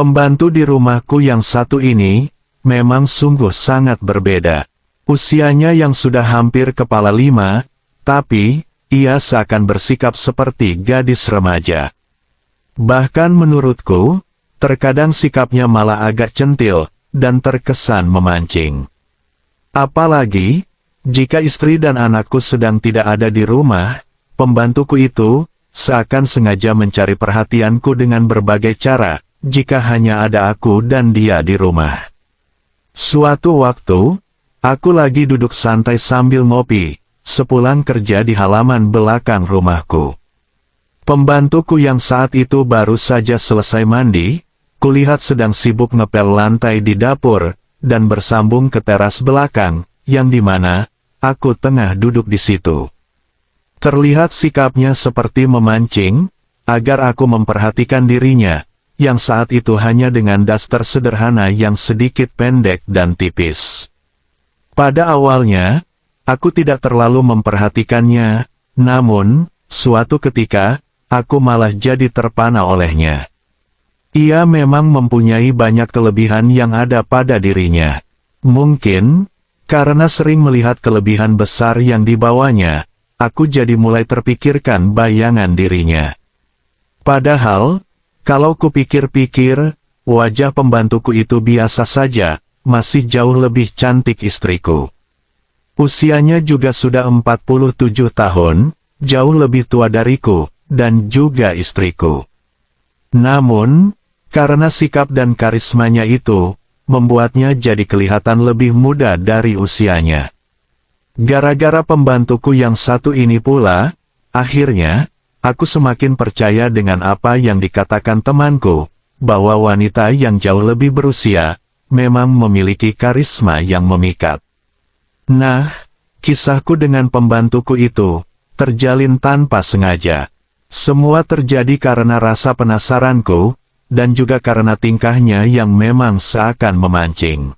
Pembantu di rumahku yang satu ini, memang sungguh sangat berbeda. Usianya yang sudah hampir kepala 5, tapi, ia seakan bersikap seperti gadis remaja. Bahkan menurutku, terkadang sikapnya malah agak centil, dan terkesan memancing. Apalagi, jika istri dan anakku sedang tidak ada di rumah, pembantuku itu, seakan sengaja mencari perhatianku dengan berbagai cara, jika hanya ada aku dan dia di rumah. Suatu waktu, aku lagi duduk santai sambil ngopi, sepulang kerja di halaman belakang rumahku. Pembantuku yang saat itu baru saja selesai mandi, kulihat sedang sibuk ngepel lantai di dapur, dan bersambung ke teras belakang, yang dimana aku tengah duduk di situ. Terlihat sikapnya seperti memancing, agar aku memperhatikan dirinya, yang saat itu hanya dengan daster sederhana yang sedikit pendek dan tipis. Pada awalnya, aku tidak terlalu memperhatikannya, namun, suatu ketika, aku malah jadi terpana olehnya. Ia memang mempunyai banyak kelebihan yang ada pada dirinya. Mungkin, karena sering melihat kelebihan besar yang dibawanya, aku jadi mulai terpikirkan bayangan dirinya. Padahal, kalau kupikir-pikir, wajah pembantuku itu biasa saja, masih jauh lebih cantik istriku. Usianya juga sudah 47 tahun, jauh lebih tua dariku, dan juga istriku. Namun, karena sikap dan karismanya itu, membuatnya jadi kelihatan lebih muda dari usianya. Gara-gara pembantuku yang satu ini pula, akhirnya, aku semakin percaya dengan apa yang dikatakan temanku, bahwa wanita yang jauh lebih berusia, memang memiliki karisma yang memikat. Nah, kisahku dengan pembantuku itu, terjalin tanpa sengaja. Semua terjadi karena rasa penasaranku, dan juga karena tingkahnya yang memang seakan memancing.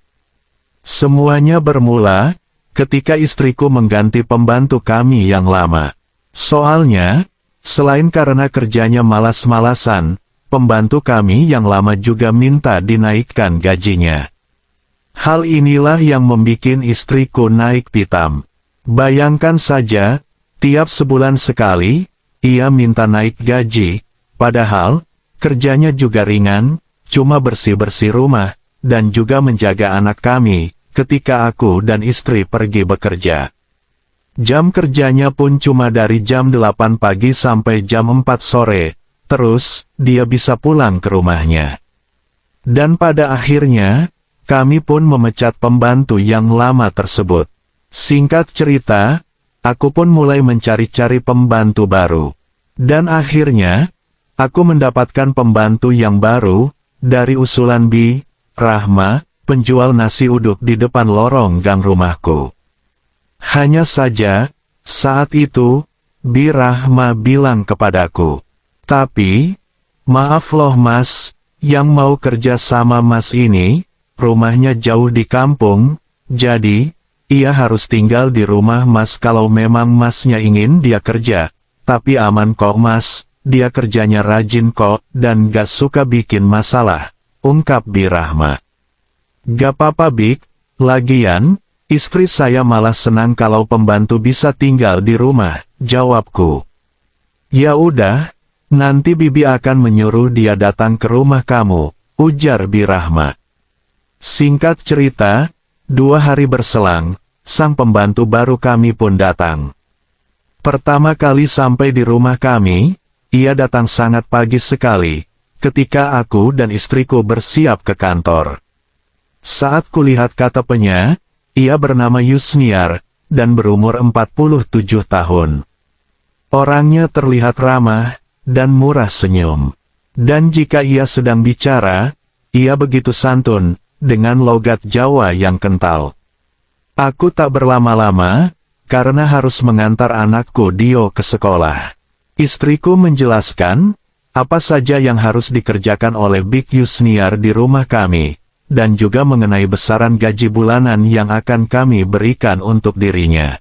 Semuanya bermula, ketika istriku mengganti pembantu kami yang lama. Soalnya, selain karena kerjanya malas-malasan, pembantu kami yang lama juga minta dinaikkan gajinya. Hal inilah yang membuat istriku naik pitam. Bayangkan saja, tiap sebulan sekali, ia minta naik gaji, padahal, kerjanya juga ringan, cuma bersih-bersih rumah, dan juga menjaga anak kami, ketika aku dan istri pergi bekerja. Jam kerjanya pun cuma dari jam 8 pagi sampai jam 4 sore, terus, dia bisa pulang ke rumahnya. Dan pada akhirnya, kami pun memecat pembantu yang lama tersebut. Singkat cerita, aku pun mulai mencari-cari pembantu baru. Dan akhirnya, aku mendapatkan pembantu yang baru, dari usulan Bi Rahma, penjual nasi uduk di depan lorong gang rumahku. Hanya saja, saat itu, Bi Rahma bilang kepadaku, "Tapi, maaf loh mas, yang mau kerja sama mas ini, rumahnya jauh di kampung, jadi, ia harus tinggal di rumah mas kalau memang masnya ingin dia kerja, tapi aman kok mas, dia kerjanya rajin kok, dan gak suka bikin masalah," ungkap Bi Rahma. "Gak apa-apa Bik, lagian, istri saya malah senang kalau pembantu bisa tinggal di rumah," jawabku. "Ya udah, nanti Bibi akan menyuruh dia datang ke rumah kamu," ujar Bi Rahma. Singkat cerita, 2 hari berselang, sang pembantu baru kami pun datang. Pertama kali sampai di rumah kami, ia datang sangat pagi sekali, ketika aku dan istriku bersiap ke kantor. Saat kulihat KTP-nya, ia bernama Yusniar, dan berumur 47 tahun. Orangnya terlihat ramah, dan murah senyum. Dan jika ia sedang bicara, ia begitu santun, dengan logat Jawa yang kental. Aku tak berlama-lama, karena harus mengantar anakku Dio ke sekolah. Istriku menjelaskan, apa saja yang harus dikerjakan oleh Bik Yusniar di rumah kami, dan juga mengenai besaran gaji bulanan yang akan kami berikan untuk dirinya.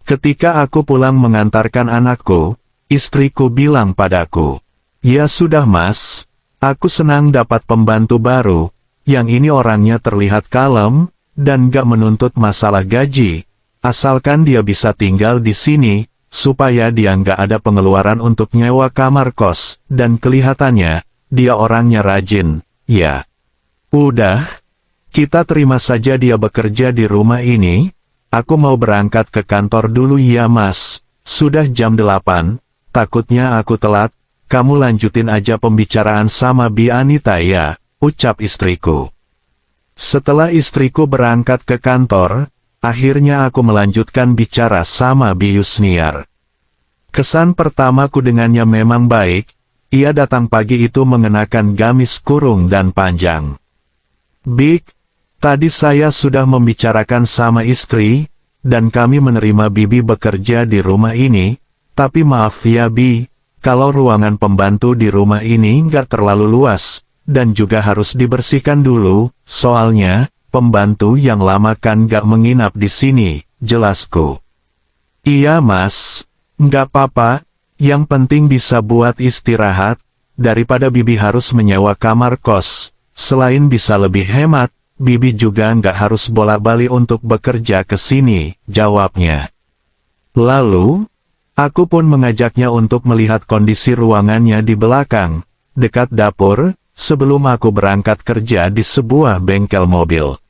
Ketika aku pulang mengantarkan anakku, istriku bilang padaku, "Ya sudah mas, Aku senang dapat pembantu baru, yang ini orangnya terlihat kalem, dan gak menuntut masalah gaji, asalkan dia bisa tinggal di sini, supaya dia gak ada pengeluaran untuk nyewa kamar kos, dan kelihatannya, dia orangnya rajin, ya. Udah, kita terima saja dia bekerja di rumah ini, aku mau berangkat ke kantor dulu ya mas, sudah jam 8, takutnya aku telat. Kamu lanjutin aja pembicaraan sama Bi Anita ya, ucap istriku. Setelah istriku berangkat ke kantor, akhirnya aku melanjutkan bicara sama Bi Yusniar. Kesan pertamaku dengannya memang baik, ia datang pagi itu mengenakan gamis kurung dan panjang. Bik, tadi saya sudah membicarakan sama istri, dan kami menerima Bibi bekerja di rumah ini, tapi maaf ya Bi, kalau ruangan pembantu di rumah ini nggak terlalu luas, dan juga harus dibersihkan dulu, soalnya, pembantu yang lama kan nggak menginap di sini, jelasku. Iya mas, nggak apa-apa, yang penting bisa buat istirahat, daripada Bibi harus menyewa kamar kos, selain bisa lebih hemat, Bibi juga nggak harus bolak-balik untuk bekerja ke sini, jawabnya. Lalu, aku pun mengajaknya untuk melihat kondisi ruangannya di belakang, dekat dapur, sebelum aku berangkat kerja di sebuah bengkel mobil.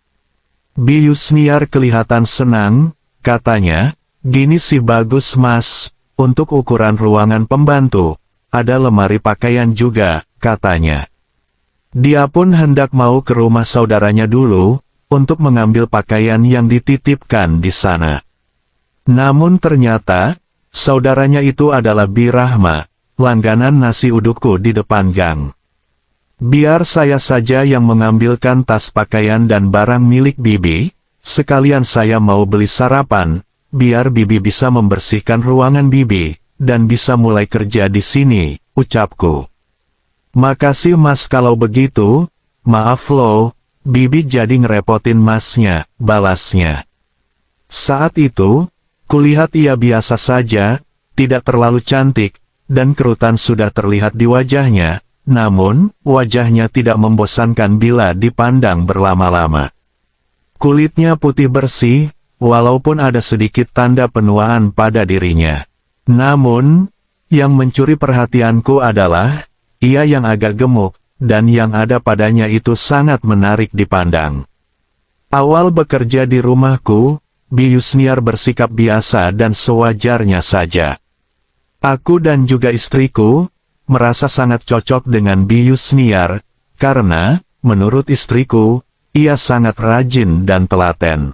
Bi Yusniar kelihatan senang, katanya, gini sih bagus mas, untuk ukuran ruangan pembantu, ada lemari pakaian juga, katanya. Dia pun hendak mau ke rumah saudaranya dulu, untuk mengambil pakaian yang dititipkan di sana. Namun ternyata, saudaranya itu adalah Bi Rahma, langganan nasi udukku di depan gang. Biar saya saja yang mengambilkan tas pakaian dan barang milik Bibi, sekalian saya mau beli sarapan, biar Bibi bisa membersihkan ruangan Bibi, dan bisa mulai kerja di sini, ucapku. Makasih mas kalau begitu, maaf loh, Bibi jadi ngerepotin masnya, balasnya. Saat itu, kulihat ia biasa saja, tidak terlalu cantik, dan kerutan sudah terlihat di wajahnya, namun, wajahnya tidak membosankan bila dipandang berlama-lama. Kulitnya putih bersih, walaupun ada sedikit tanda penuaan pada dirinya. Namun, yang mencuri perhatianku adalah, ia yang agak gemuk, dan yang ada padanya itu sangat menarik dipandang. Awal bekerja di rumahku, Bi Yusniar bersikap biasa dan sewajarnya saja. Aku dan juga istriku, merasa sangat cocok dengan Bi Yusniar, karena, menurut istriku, ia sangat rajin dan telaten.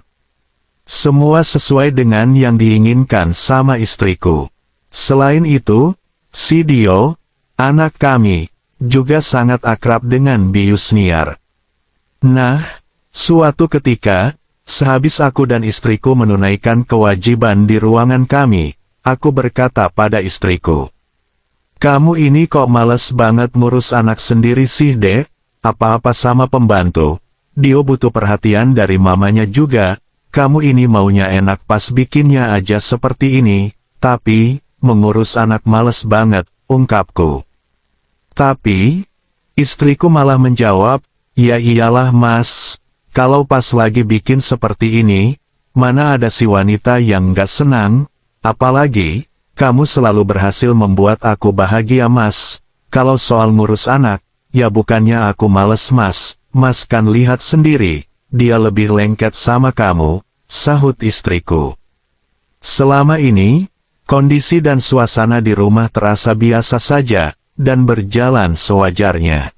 Semua sesuai dengan yang diinginkan sama istriku. Selain itu, si Dio, anak kami, juga sangat akrab dengan Bi Yusniar. Nah, suatu ketika, sehabis aku dan istriku menunaikan kewajiban di ruangan kami, aku berkata pada istriku, "Kamu ini kok males banget ngurus anak sendiri sih dek, apa-apa sama pembantu, Dio butuh perhatian dari mamanya juga, kamu ini maunya enak pas bikinnya aja seperti ini, tapi, mengurus anak males banget," ungkapku. Tapi, istriku malah menjawab, "Ya iyalah mas, kalau pas lagi bikin seperti ini, mana ada si wanita yang gak senang, apalagi, kamu selalu berhasil membuat aku bahagia mas, kalau soal ngurus anak, ya bukannya aku males mas kan lihat sendiri, dia lebih lengket sama kamu," sahut istriku. Selama ini, kondisi dan suasana di rumah terasa biasa saja, dan berjalan sewajarnya.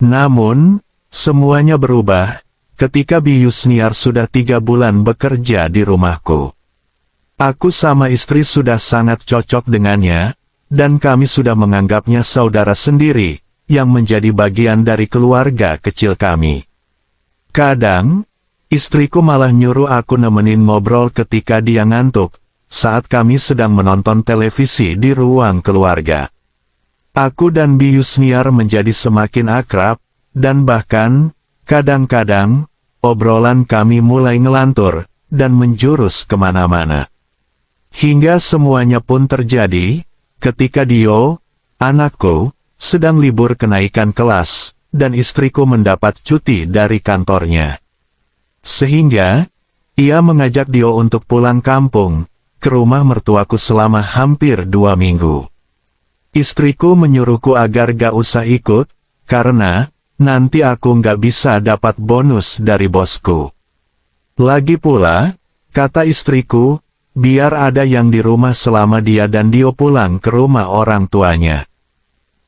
Namun, semuanya berubah, ketika Bi Yusniar sudah 3 bulan bekerja di rumahku. Aku sama istri sudah sangat cocok dengannya, dan kami sudah menganggapnya saudara sendiri, yang menjadi bagian dari keluarga kecil kami. Kadang, istriku malah nyuruh aku nemenin ngobrol ketika dia ngantuk, saat kami sedang menonton televisi di ruang keluarga. Aku dan Bi Yusniar menjadi semakin akrab, dan bahkan, kadang-kadang, obrolan kami mulai ngelantur, dan menjurus kemana-mana. Hingga semuanya pun terjadi, ketika Dio, anakku, sedang libur kenaikan kelas, dan istriku mendapat cuti dari kantornya. Sehingga, ia mengajak Dio untuk pulang kampung, ke rumah mertuaku selama hampir 2 minggu. Istriku menyuruhku agar gak usah ikut, karena, nanti aku nggak bisa dapat bonus dari bosku. Lagi pula, kata istriku, biar ada yang di rumah selama dia dan Dio pulang ke rumah orang tuanya.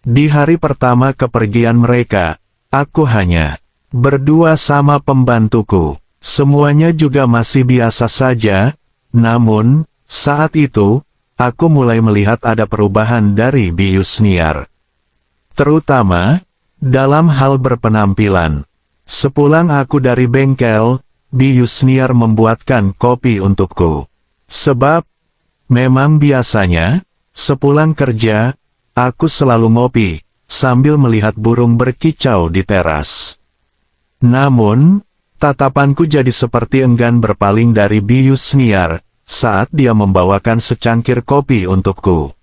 Di hari pertama kepergian mereka, aku hanya berdua sama pembantuku. Semuanya juga masih biasa saja, namun, saat itu, aku mulai melihat ada perubahan dari Bius Niar. Terutama, dalam hal berpenampilan. Sepulang aku dari bengkel, Bius Niar membuatkan kopi untukku. Sebab, memang biasanya, sepulang kerja, aku selalu ngopi, sambil melihat burung berkicau di teras. Namun, tatapanku jadi seperti enggan berpaling dari Bius Niar, saat dia membawakan secangkir kopi untukku.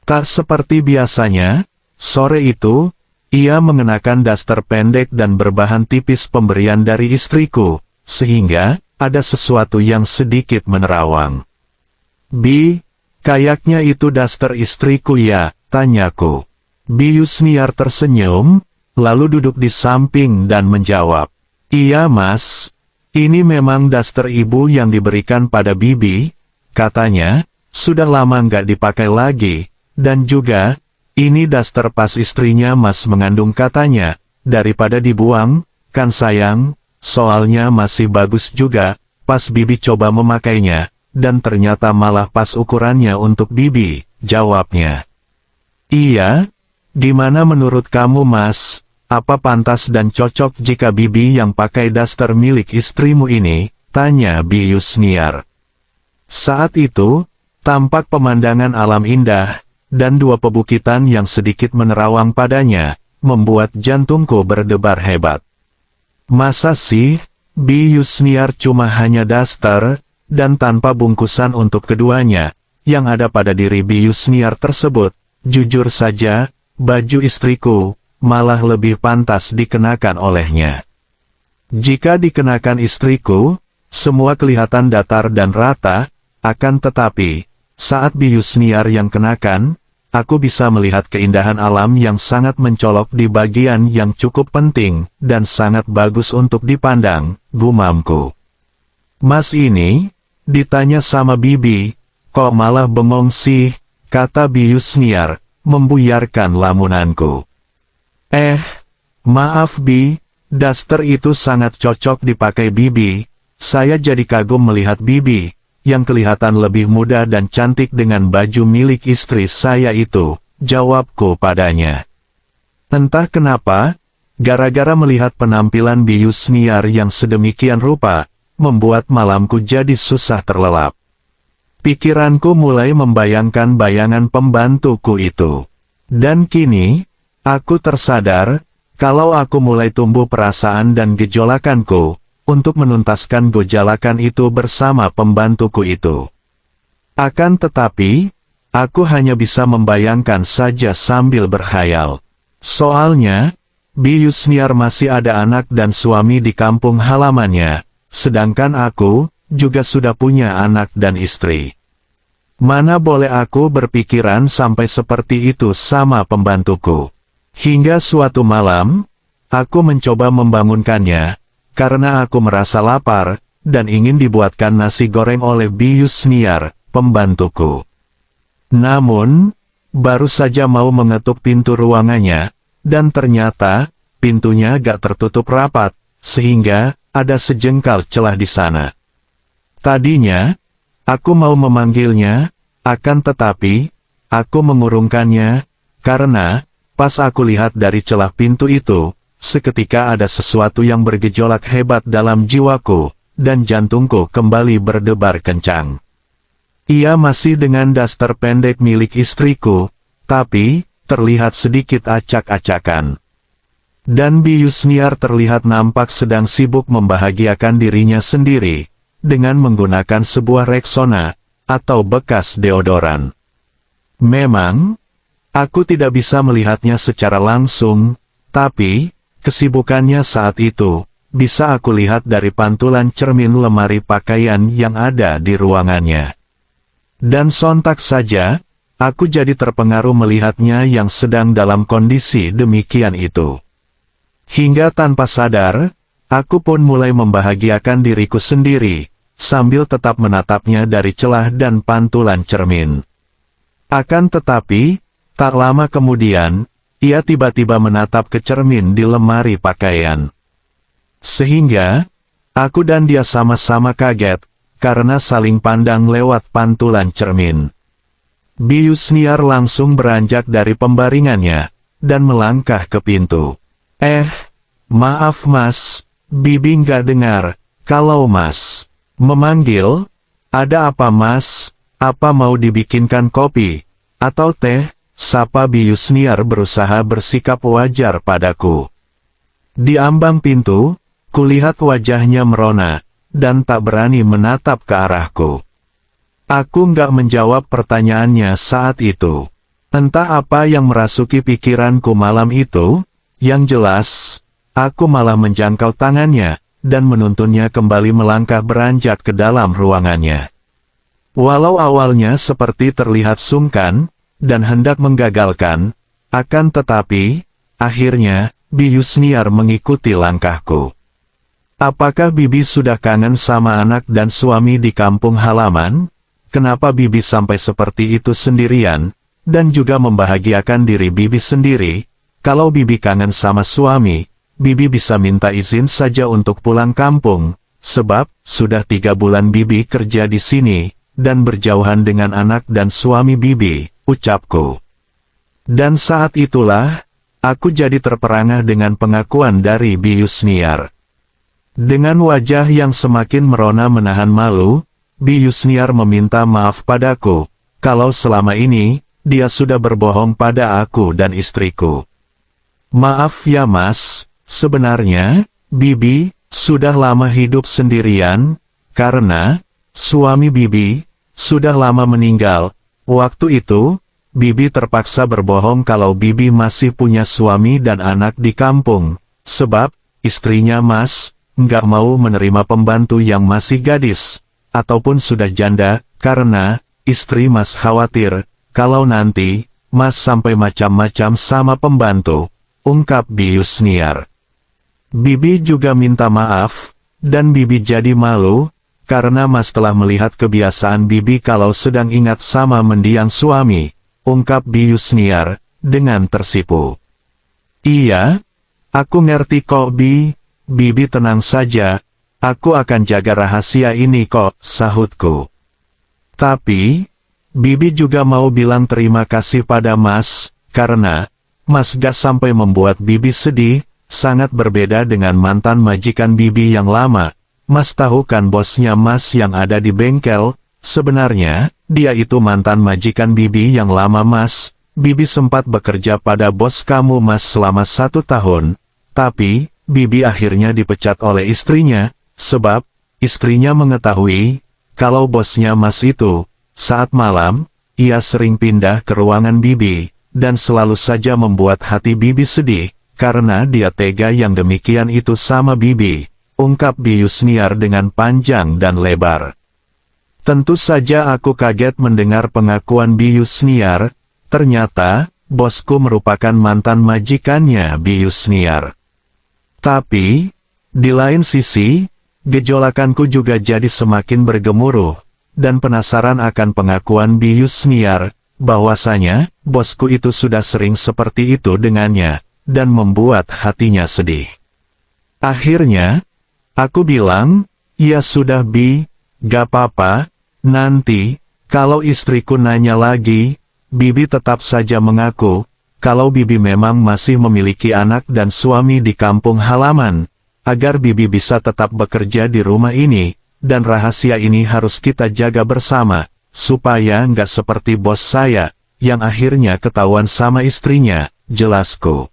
Tak seperti biasanya, sore itu, ia mengenakan daster pendek dan berbahan tipis pemberian dari istriku, sehingga, ada sesuatu yang sedikit menerawang. "Bi, kayaknya itu daster istriku ya?" tanyaku. Bius Niar tersenyum, lalu duduk di samping dan menjawab, "Iya mas, ini memang daster ibu yang diberikan pada Bibi, katanya, sudah lama nggak dipakai lagi, dan juga, ini daster pas istrinya mas mengandung katanya, daripada dibuang, kan sayang, soalnya masih bagus juga, pas Bibi coba memakainya, dan ternyata malah pas ukurannya untuk Bibi," jawabnya. "Iya, gimana menurut kamu mas, apa pantas dan cocok jika Bibi yang pakai daster milik istrimu ini?" tanya Bius Niar. Saat itu, tampak pemandangan alam indah, dan 2 pebukitan yang sedikit menerawang padanya, membuat jantungku berdebar hebat. Masa sih, Bius Niar cuma hanya daster, dan tanpa bungkusan untuk keduanya, yang ada pada diri Bius Niar tersebut, jujur saja, baju istriku, malah lebih pantas dikenakan olehnya. Jika dikenakan istriku, semua kelihatan datar dan rata, akan tetapi, saat Bius Niar yang kenakan, aku bisa melihat keindahan alam yang sangat mencolok di bagian yang cukup penting, dan sangat bagus untuk dipandang, gumamku. "Mas ini, ditanya sama Bibi, kok malah bengong sih?" kata Bius Niar, membuyarkan lamunanku. Maaf Bi, daster itu sangat cocok dipakai Bibi, saya jadi kagum melihat Bibi, yang kelihatan lebih muda dan cantik dengan baju milik istri saya itu," jawabku padanya. Entah kenapa, gara-gara melihat penampilan Bius Niar yang sedemikian rupa, membuat malamku jadi susah terlelap. Pikiranku mulai membayangkan bayangan pembantuku itu. Dan kini, aku tersadar, kalau aku mulai tumbuh perasaan dan gejolakanku, untuk menuntaskan gejolakan itu bersama pembantuku itu. Akan tetapi, aku hanya bisa membayangkan saja sambil berkhayal. Soalnya, Bius Niar masih ada anak dan suami di kampung halamannya, sedangkan aku, juga sudah punya anak dan istri. Mana boleh aku berpikiran sampai seperti itu sama pembantuku. Hingga suatu malam, aku mencoba membangunkannya, karena aku merasa lapar, dan ingin dibuatkan nasi goreng oleh Bius Niar, pembantuku. Namun, baru saja mau mengetuk pintu ruangannya, dan ternyata, pintunya gak tertutup rapat, sehingga, ada sejengkal celah di sana. Tadinya, aku mau memanggilnya, akan tetapi, aku mengurungkannya, karena, pas aku lihat dari celah pintu itu, seketika ada sesuatu yang bergejolak hebat dalam jiwaku, dan jantungku kembali berdebar kencang. Ia masih dengan daster pendek milik istriku, tapi, terlihat sedikit acak-acakan. Dan Bius Niar terlihat nampak sedang sibuk membahagiakan dirinya sendiri, dengan menggunakan sebuah Rexona, atau bekas deodoran. Memang, Aku tidak bisa melihatnya secara langsung, tapi kesibukannya saat itu bisa aku lihat dari pantulan cermin lemari pakaian yang ada di ruangannya. Dan sontak saja, aku jadi terpengaruh melihatnya yang sedang dalam kondisi demikian itu. Hingga tanpa sadar, aku pun mulai membahagiakan diriku sendiri, sambil tetap menatapnya dari celah dan pantulan cermin. Akan tetapi, tak lama kemudian, ia tiba-tiba menatap ke cermin di lemari pakaian. Sehingga, aku dan dia sama-sama kaget, karena saling pandang lewat pantulan cermin. Bius Niar langsung beranjak dari pembaringannya, dan melangkah ke pintu. Maaf mas, Bibi nggak dengar, kalau mas memanggil, ada apa mas, apa mau dibikinkan kopi, atau teh? Sapa Bius Niar berusaha bersikap wajar padaku. Di ambang pintu, kulihat wajahnya merona, dan tak berani menatap ke arahku. Aku nggak menjawab pertanyaannya saat itu. Entah apa yang merasuki pikiranku malam itu, yang jelas, aku malah menjangkau tangannya, dan menuntunnya kembali melangkah beranjak ke dalam ruangannya. Walau awalnya seperti terlihat sungkan, dan hendak menggagalkan, akan tetapi, akhirnya, Bius Niar mengikuti langkahku. Apakah Bibi sudah kangen sama anak dan suami di kampung halaman? Kenapa Bibi sampai seperti itu sendirian, dan juga membahagiakan diri Bibi sendiri? Kalau Bibi kangen sama suami, Bibi bisa minta izin saja untuk pulang kampung, sebab, sudah 3 bulan Bibi kerja di sini, dan berjauhan dengan anak dan suami Bibi, ucapku. Dan saat itulah, aku jadi terperangah dengan pengakuan dari Bius Niar. Dengan wajah yang semakin merona menahan malu, Bius Niar meminta maaf padaku, kalau selama ini, dia sudah berbohong pada aku dan istriku. Maaf ya mas, sebenarnya, Bibi, sudah lama hidup sendirian, karena, suami Bibi, sudah lama meninggal. Waktu itu, Bibi terpaksa berbohong kalau Bibi masih punya suami dan anak di kampung, sebab, istrinya mas, nggak mau menerima pembantu yang masih gadis, ataupun sudah janda, karena, istri mas khawatir, kalau nanti, mas sampai macam-macam sama pembantu, ungkap Bius Niar. Bibi juga minta maaf, dan Bibi jadi malu, karena mas telah melihat kebiasaan Bibi kalau sedang ingat sama mendiang suami, ungkap Bius Niar, dengan tersipu. Iya, aku ngerti kok Bibi tenang saja, aku akan jaga rahasia ini kok, sahutku. Tapi, Bibi juga mau bilang terima kasih pada mas, karena, mas gak sampai membuat Bibi sedih, sangat berbeda dengan mantan majikan Bibi yang lama. Mas tahu kan bosnya mas yang ada di bengkel, sebenarnya, dia itu mantan majikan Bibi yang lama mas. Bibi sempat bekerja pada bos kamu mas selama 1 tahun, tapi, Bibi akhirnya dipecat oleh istrinya, sebab, istrinya mengetahui, kalau bosnya mas itu, saat malam, ia sering pindah ke ruangan Bibi, dan selalu saja membuat hati Bibi sedih, karena dia tega yang demikian itu sama Bibi. Ungkap Bius Niar dengan panjang dan lebar. Tentu saja aku kaget mendengar pengakuan Bius Niar, ternyata, bosku merupakan mantan majikannya Bius Niar. Tapi, di lain sisi, gejolakanku juga jadi semakin bergemuruh, dan penasaran akan pengakuan Bius Niar, bahwasanya, bosku itu sudah sering seperti itu dengannya, dan membuat hatinya sedih. Akhirnya, aku bilang, ya sudah gak apa-apa, nanti, kalau istriku nanya lagi, Bibi tetap saja mengaku, kalau Bibi memang masih memiliki anak dan suami di kampung halaman, agar Bibi bisa tetap bekerja di rumah ini, dan rahasia ini harus kita jaga bersama, supaya nggak seperti bos saya, yang akhirnya ketahuan sama istrinya, jelasku.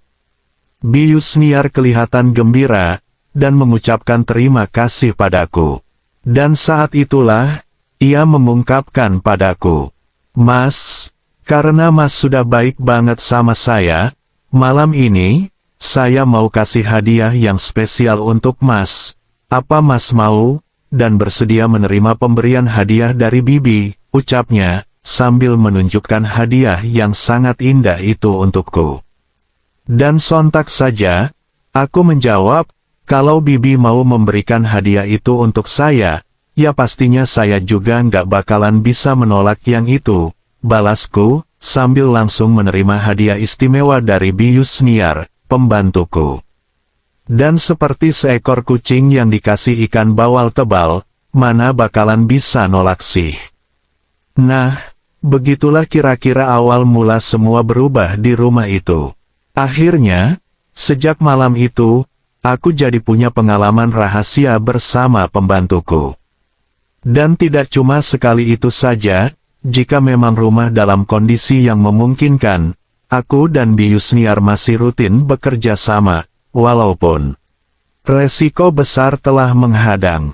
Bius Niar kelihatan gembira, dan mengucapkan terima kasih padaku. Dan saat itulah, ia mengungkapkan padaku, Mas, Karena Mas sudah baik banget sama saya, malam ini, saya mau kasih hadiah yang spesial untuk Mas. Apa Mas mau, dan bersedia menerima pemberian hadiah dari Bibi, ucapnya, sambil menunjukkan hadiah yang sangat indah itu untukku. Dan sontak saja, aku menjawab, kalau Bibi mau memberikan hadiah itu untuk saya, ya pastinya saya juga nggak bakalan bisa menolak yang itu, balasku, sambil langsung menerima hadiah istimewa dari Bius Niar, pembantuku. Dan seperti seekor kucing yang dikasih ikan bawal tebal, mana bakalan bisa nolak sih. Nah, begitulah kira-kira awal mula semua berubah di rumah itu. Akhirnya, sejak malam itu, aku jadi punya pengalaman rahasia bersama pembantuku. Dan tidak cuma sekali itu saja, jika memang rumah dalam kondisi yang memungkinkan, aku dan Bius Niar masih rutin bekerja sama, walaupun resiko besar telah menghadang.